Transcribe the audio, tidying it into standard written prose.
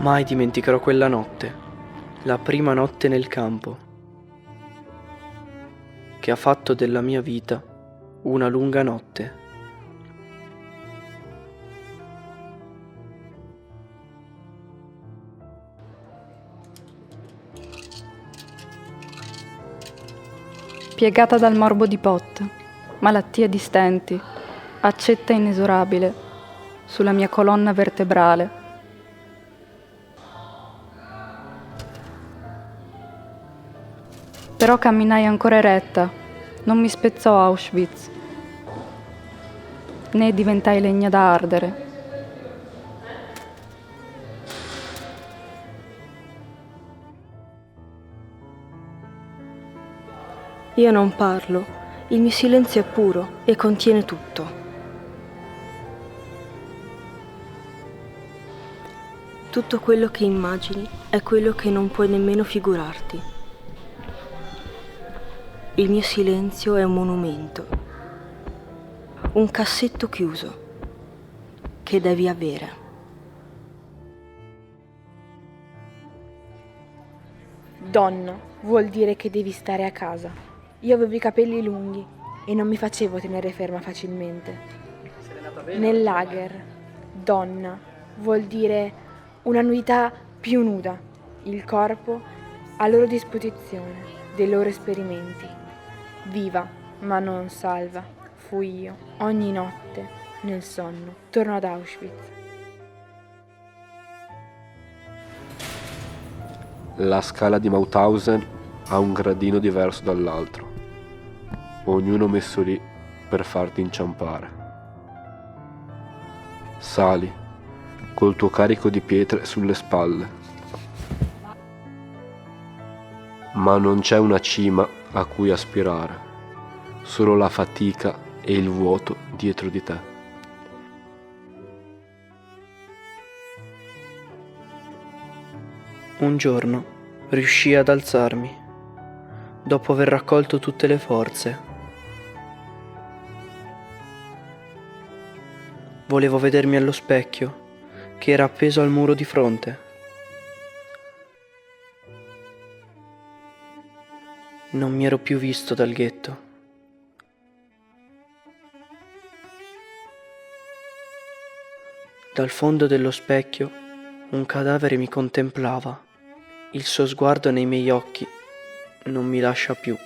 Mai dimenticherò quella notte, la prima notte nel campo, che ha fatto della mia vita una lunga notte. Piegata dal morbo di Pot, malattia di stenti, accetta inesorabile, sulla mia colonna vertebrale. Però camminai ancora eretta, non mi spezzò Auschwitz, né diventai legna da ardere. Io non parlo, il mio silenzio è puro e contiene tutto. Tutto quello che immagini è quello che non puoi nemmeno figurarti. Il mio silenzio è un monumento, un cassetto chiuso che devi avere. Donna vuol dire che devi stare a casa. Io avevo i capelli lunghi e non mi facevo tenere ferma facilmente. Nel lager, donna vuol dire una nudità più nuda, il corpo a loro disposizione, dei loro esperimenti. Viva, ma non salva, fui io, ogni notte, nel sonno, torno ad Auschwitz. La scala di Mauthausen ha un gradino diverso dall'altro, ognuno messo lì per farti inciampare. Sali, col tuo carico di pietre sulle spalle. Ma non c'è una cima a cui aspirare, solo la fatica e il vuoto dietro di te. Un giorno riuscii ad alzarmi, dopo aver raccolto tutte le forze. Volevo vedermi allo specchio, che era appeso al muro di fronte. Non mi ero più visto dal ghetto. Dal fondo dello specchio un cadavere mi contemplava. Il suo sguardo nei miei occhi non mi lascia più.